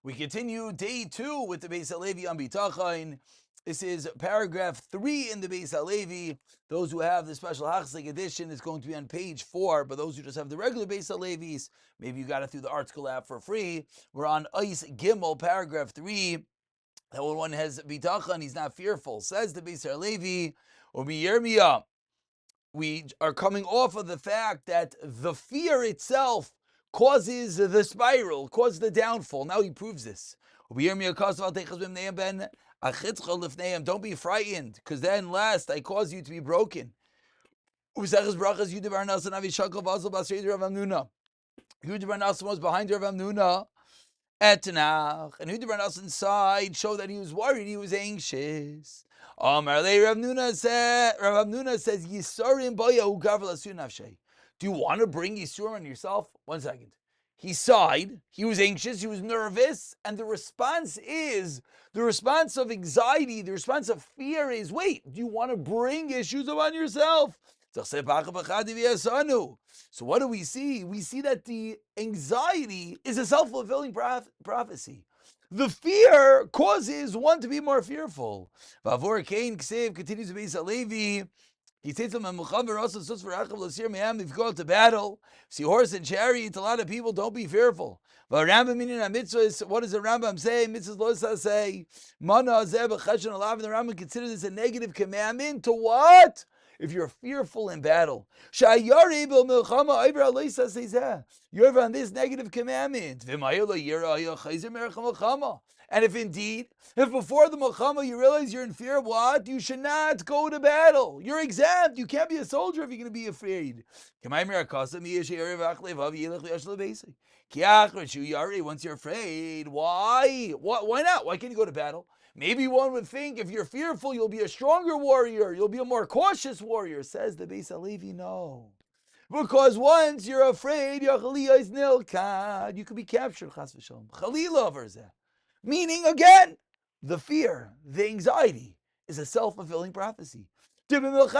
We continue day 2 with the Bais HaLevi on Bitachon. This is paragraph 3 in the Bais HaLevi. Those who have the special Hachzik edition is going to be on page 4, but those who just have the regular Bais HaLevis, maybe you got it through the ArtSchool app for free. We're on Ice Gimel, paragraph 3. That when one has Bitachon, he's not fearful. Says the Bais HaLevi, or Miyirmiyah. We are coming off of the fact that the fear itself causes the spiral, causes the downfall. Now he proves this. Don't be frightened, because then last I cause you to be broken. Yudah Bar Nasan was behind Rav Amnuna. Etnach, and Huda Bar Nasan side showed that he was worried, he was anxious. Rav Amnuna says, Yisarim Baya Ugav Lasun Nafshay. Do you want to bring Yisurim on yourself? 1 second. He sighed, he was anxious, he was nervous, and the response of anxiety, the response of fear is, wait, do you want to bring issues upon yourself? So what do we see? We see that the anxiety is a self-fulfilling prophecy. The fear causes one to be more fearful. Vavor Cain Ksev continues to be Salevi. He says to them, if you go out to battle, see horse and chariot, a lot of people, don't be fearful. What does the Rambam say? Mitzvahs lo say, the Rambam considers this a negative commandment to what? If you're fearful in battle. You're on this negative commandment. And if before the Milchama you realize you're in fear of what? You should not go to battle. You're exempt. You can't be a soldier if you're going to be afraid. Once you're afraid, why? Why not? Why can't you go to battle? Maybe one would think if you're fearful, you'll be a stronger warrior. You'll be a more cautious warrior. Says the Bais HaLevi, no. Because once you're afraid, you could be captured. Chas v'shalom. Chalila verzeh. Meaning, again, the fear, the anxiety is a self-fulfilling prophecy. Because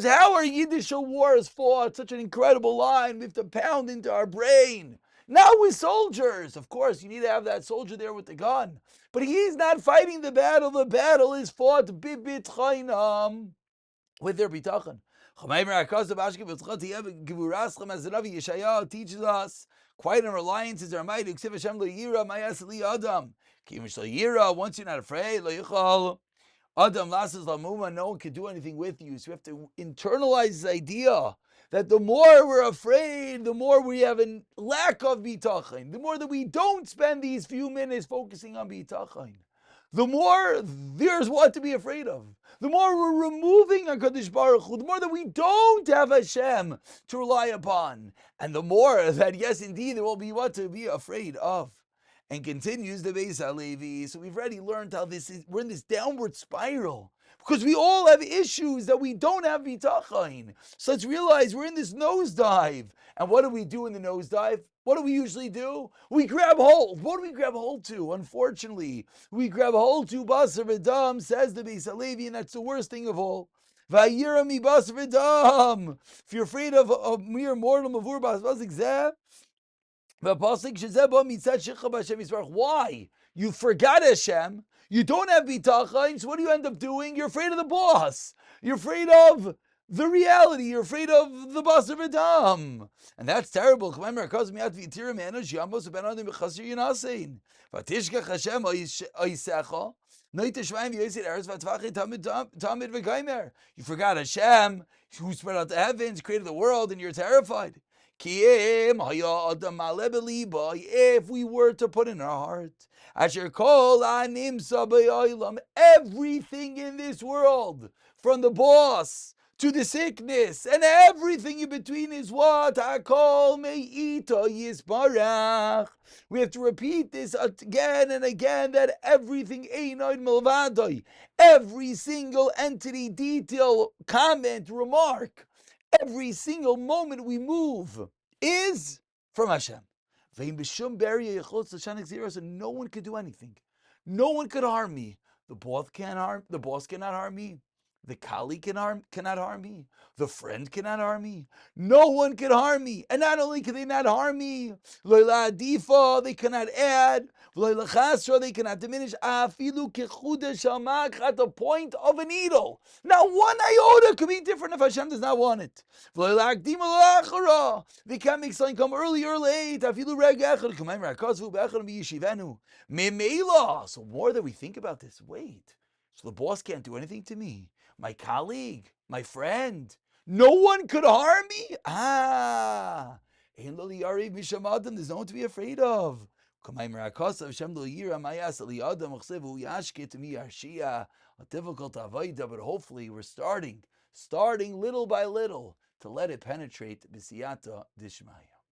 how are Yiddish wars fought? Such an incredible line. We have to pound into our brain. Not with soldiers. Of course, you need to have that soldier there with the gun. But he's not fighting the battle. The battle is fought Bitachon with their Bitachon. Teaches us quiet and reliance is our might. Once you're not afraid, Adam lasses lamuma, no one can do anything with you. So we have to internalize this idea that the more we're afraid, the more we have a lack of bitachon. The more that we don't spend these few minutes focusing on bitachon, the more there's what to be afraid of. The more we're removing HaKadosh Baruch Hu, the more that we don't have Hashem to rely upon, and the more that, yes, indeed, there will be what to be afraid of. And continues the Bais HaLevi. So we've already learned how we're in this downward spiral. Because we all have issues that we don't have bitachon. So let's realize we're in this nosedive. And what do we do in the nosedive? What do we usually do? We grab hold. What do we grab hold to? Unfortunately, we grab hold to basar v'dam, says the Bais HaLevi, and that's the worst thing of all. Vayira mi basar v'dam. If you're afraid of a mere mortal mavur basar zeh, why? You forgot Hashem. You don't have bitachon. So what do you end up doing? You're afraid of the boss. You're afraid of the reality. You're afraid of the basar v'dam. And that's terrible. You forgot Hashem, who spread out the heavens, created the world, and you're terrified. If we were to put in our heart, everything in this world, from the boss to the sickness, and everything in between is what? We have to repeat this again and again, that everything, every single entity, detail, comment, remark, every single moment we move is from Hashem. So no one could do anything. No one could harm me. The boss cannot harm me. The colleague cannot harm me. The friend cannot harm me. No one can harm me. And not only can they not harm me, they cannot add, they cannot diminish, at the point of a needle. Not one iota could be different if Hashem does not want it. They can't make something come early or late. So more that we think about this, wait. So the boss can't do anything to me. My colleague, my friend, no one could harm me? There's no one to be afraid of. A difficult avodah, but hopefully we're starting little by little to let it penetrate b'siyata dishmaya.